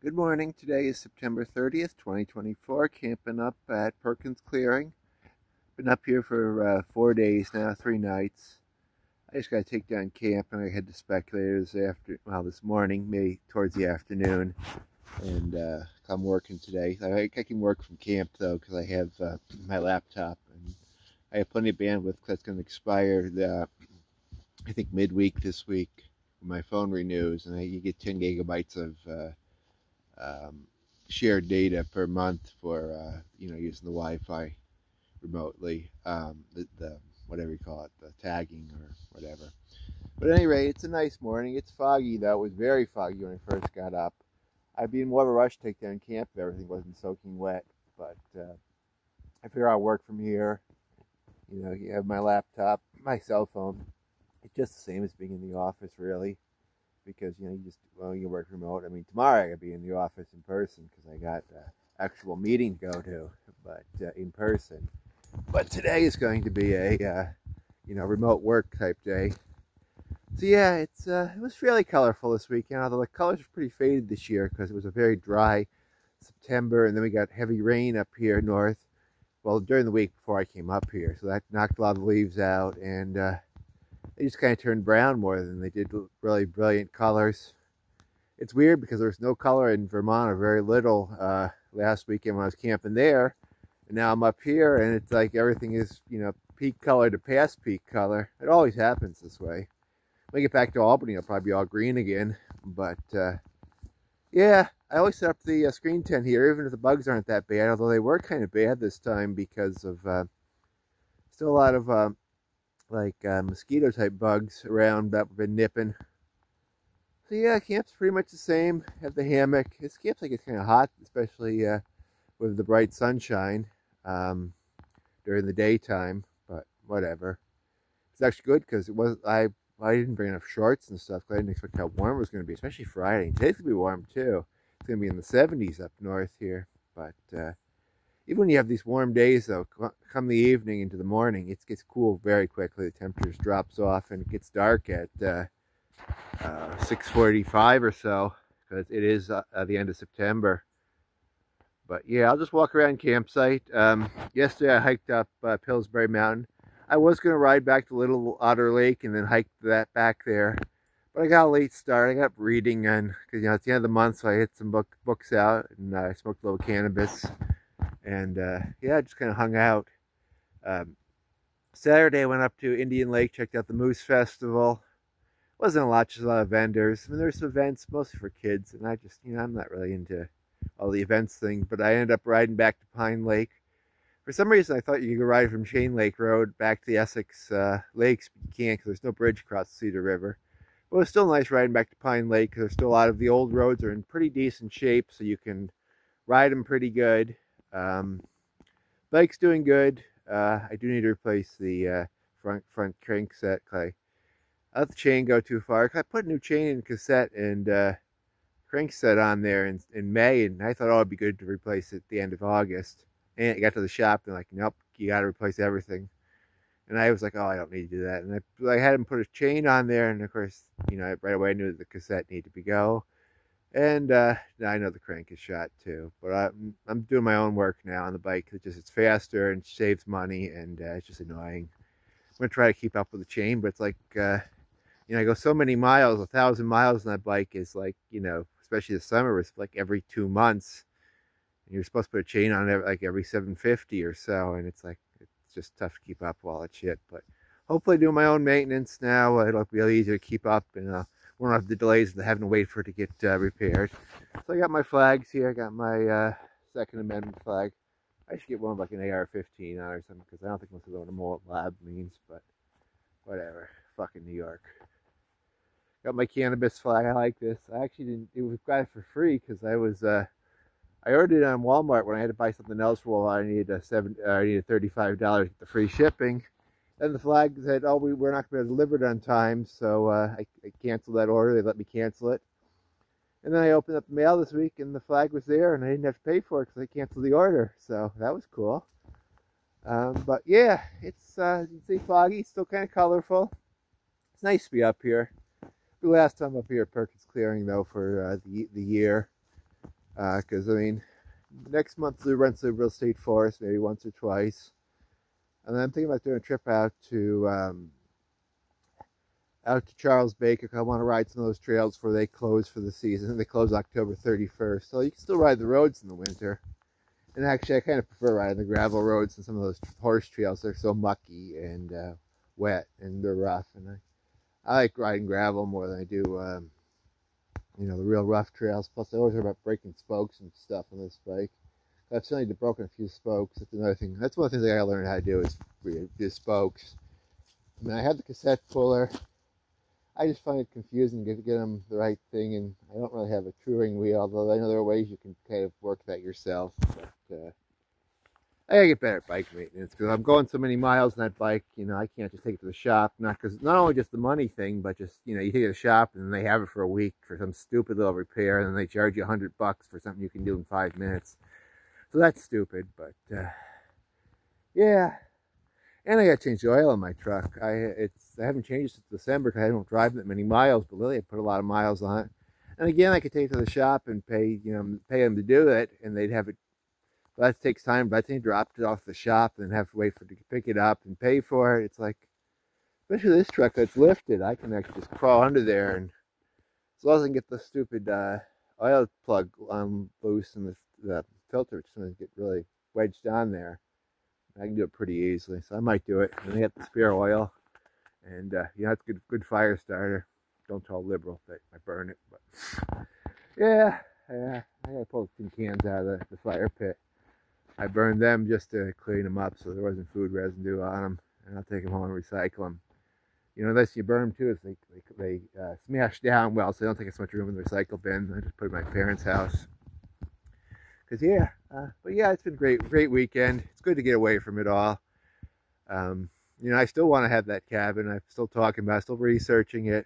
Good morning. Today is September 30th, 2024. Camping up at Perkins Clearing. Been up here for 4 days now, 3 nights. I just got to take down camp and I head to Speculators this morning, maybe towards the afternoon. And I'm working today. I can work from camp though because I have my laptop and I have plenty of bandwidth. That's going to expire I think midweek this week. My phone renews and you get 10 gigabytes of shared data per month for using the Wi-Fi remotely, the whatever you call it, the tagging or whatever. But at any rate, it's a nice morning. It's foggy though. It was very foggy when I first got up. I'd be in more of a rush to take down camp if everything wasn't soaking wet, but I figure I'll work from here. You have my laptop, my cell phone. It's just the same as being in the office, really, because you work remote. I mean, tomorrow I gotta be in the office in person because I got actual meeting to go to, but in person. But today is going to be a remote work type day. So yeah, it was fairly colorful this weekend, although the colors are pretty faded this year because it was a very dry September, and then we got heavy rain up here north. Well, during the week before I came up here, so that knocked a lot of leaves out, and they just kind of turned brown more than they did really brilliant colors. It's weird because there was no color in Vermont, or very little, last weekend when I was camping there. And now I'm up here and it's like everything is, peak color to past peak color. It always happens this way. When I get back to Albany, it'll probably be all green again. But, yeah, I always set up the screen tent here, even if the bugs aren't that bad, although they were kind of bad this time because of still a lot of mosquito type bugs around that we've been nipping. So yeah, camp's pretty much the same. Have the hammock. This camp's like it's kind of hot, especially with the bright sunshine during the daytime. But whatever. It's actually good because I didn't bring enough shorts and stuff. I didn't expect how warm it was going to be, especially Friday. Today's gonna be warm too. It's gonna be in the 70s up north here. But even when you have these warm days, though, come the evening into the morning, it gets cool very quickly. The temperatures drops off, and it gets dark at 6:45 or so, because it is the end of September. But yeah, I'll just walk around campsite. Yesterday I hiked up Pillsbury Mountain. I was going to ride back to Little Otter Lake and then hike that back there, but I got a late start. I got up reading, and because it's the end of the month, so I hit some books out, and I smoked a little cannabis. And yeah, just kind of hung out. Saturday I went up to Indian Lake, checked out the Moose Festival. Wasn't a lot, just a lot of vendors. I mean, there's some events, mostly for kids, and I just, I'm not really into all the events thing, but I ended up riding back to Pine Lake. For some reason, I thought you could ride from Chain Lake Road back to the Essex Lakes, but you can't because there's no bridge across the Cedar River. But it was still nice riding back to Pine Lake because there's still a lot of the old roads are in pretty decent shape, so you can ride them pretty good. Bike's doing good. I do need to replace the front crankset. I let the chain go too far. I put a new chain and cassette and crankset on there in May, and I thought, it'd be good to replace it at the end of August. And I got to the shop and like, nope, you got to replace everything. And I was like, I don't need to do that. And I had him put a chain on there, and of course, right away I knew that the cassette needed to go. And now I know the crank is shot too, but I'm doing my own work now on the bike. It's faster and saves money, and it's just annoying. I'm gonna try to keep up with the chain, but it's like I go so many miles, 1,000 miles on that bike is like especially the summer, it's like every 2 months, and you're supposed to put a chain on it like every 750 or so, and it's like it's just tough to keep up with all that shit. But hopefully, doing my own maintenance now, it'll be easier to keep up, and won't have the delays of having to wait for it to get repaired. So I got my flags here. I got my Second Amendment flag. I should get one with like an AR-15 on or something, because I don't think most of what a Molot Lab means, but whatever. Fucking New York. Got my cannabis flag. I like this. I actually didn't. It was got it for free because I ordered it on Walmart when I had to buy something else for Walmart. I needed $35 to get the free shipping. Then the flag said, we're not going to deliver it on time, so I canceled that order. They let me cancel it. And then I opened up the mail this week, and the flag was there, and I didn't have to pay for it because I canceled the order. So that was cool. But yeah, it's, you can see foggy, it's still kind of colorful. It's nice to be up here. The last time up here at Perkins Clearing, though, for the year. Because I mean, next month we rent the real estate forest maybe once or twice, and then I'm thinking about doing a trip out to Charles Baker. I want to ride some of those trails before they close for the season. They close October 31st, so you can still ride the roads in the winter. And actually, I kind of prefer riding the gravel roads and some of those horse trails. They're so mucky and wet, and they're rough. And I like riding gravel more than I do, you know, the real rough trails. Plus, I always hear about breaking spokes and stuff on this bike. I've certainly broken a few spokes. That's another thing. That's one of the things I gotta learn how to do is do spokes. I mean, I have the cassette puller. I just find it confusing to get them the right thing, and I don't really have a touring wheel, although I know there are ways you can kind of work that yourself. But I gotta get better at bike maintenance because I'm going so many miles on that bike. You know, I can't just take it to the shop. Not only just the money thing, but just, you know, you take it to the shop and they have it for a week for some stupid little repair, and then they charge you $100 for something you can do in 5 minutes. So that's stupid. But yeah. And I got to change the oil in my truck. I haven't changed it since December because I don't drive that many miles. But Lily had put a lot of miles on it. And again, I could take it to the shop and pay them to do it, and they'd have it. But that takes time. But I think dropped it off the shop and have to wait for it to pick it up and pay for it. It's like, especially this truck that's lifted, I can actually just crawl under there, and as long as I can get the stupid oil plug loose and the filter, it's going to get really wedged on there. I can do it pretty easily, so I might do it. And I got the spare oil, and you know, it's a good fire starter. Don't tell liberal that I burn it, but yeah, I gotta pull some cans out of the fire pit. I burned them just to clean them up, so there wasn't food residue on them, and I'll take them home and recycle them. You know, unless you burn them too, they smash down well, so they don't take as much room in the recycle bin. I just put them in my parents' house. Cause yeah, but yeah, it's been a great weekend. It's good to get away from it all. You know, I still want to have that cabin. I'm still talking about it, still researching it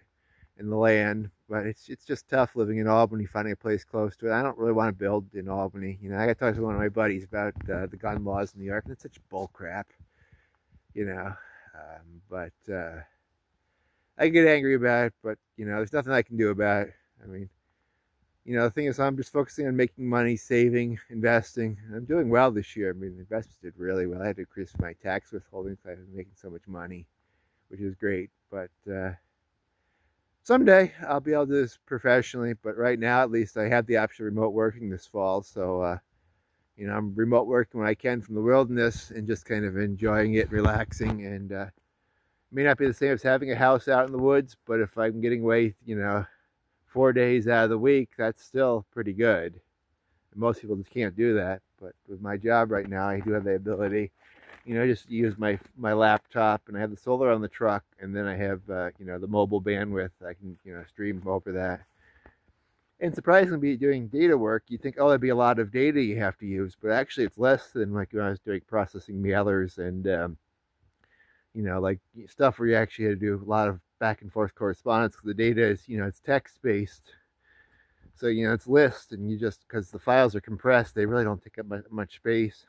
and the land, but it's just tough living in Albany, finding a place close to it. I don't really want to build in Albany. You know, I got to talk to one of my buddies about the gun laws in New York, and it's such bull crap. You know, but I get angry about it, but you know, there's nothing I can do about it. I mean, you know, the thing is, I'm just focusing on making money, saving, investing. And I'm doing well this year. I mean, the investments did really well. I had to increase my tax withholding because I was making so much money, which is great. But someday I'll be able to do this professionally. But right now, at least, I have the option of remote working this fall. So, you know, I'm remote working when I can from the wilderness and just kind of enjoying it, relaxing. And it may not be the same as having a house out in the woods, but if I'm getting away, you know, 4 days out of the week, that's still pretty good. And most people just can't do that, but with my job right now, I do have the ability, you know, just use my laptop, and I have the solar on the truck, and then I have, you know, the mobile bandwidth. I can, you know, stream over that. And surprisingly, doing data work, you think, oh, there'd be a lot of data you have to use, but actually it's less than like when I was doing processing mailers and, you know, like stuff where you actually had to do a lot of back and forth correspondence, because the data is, you know, it's text based, so you know, it's lists, and you just, because the files are compressed, they really don't take up much space.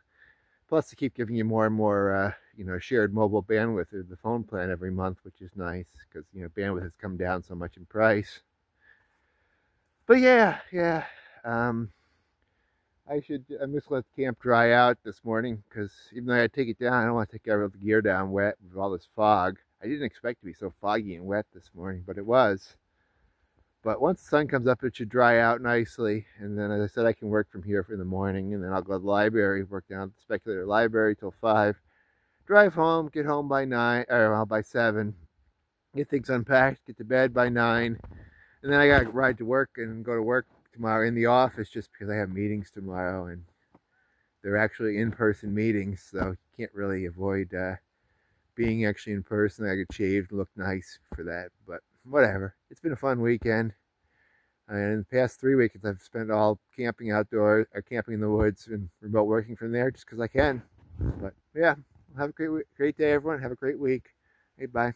Plus they keep giving you more and more you know, shared mobile bandwidth through the phone plan every month, which is nice because, you know, bandwidth has come down so much in price. But yeah, I'm just let the camp dry out this morning, because even though I take it down, I don't want to take all the gear down wet with all this fog. I didn't expect it to be so foggy and wet this morning, but it was. But once the sun comes up, it should dry out nicely. And then, as I said, I can work from here in the morning, and then I'll go to the library, work down at the speculator library till 5, drive home, get home by 9, or well, by 7, get things unpacked, get to bed by 9, and then I got to ride to work and go to work tomorrow in the office, just because I have meetings tomorrow, and they're actually in-person meetings, so you can't really avoid being actually in person. I get shaved and look nice for that, but whatever. It's been a fun weekend, and in the past 3 weekends I've spent all camping outdoors, or camping in the woods, and remote working from there just because I can. But yeah, have a great day, everyone. Have a great week. Hey, bye.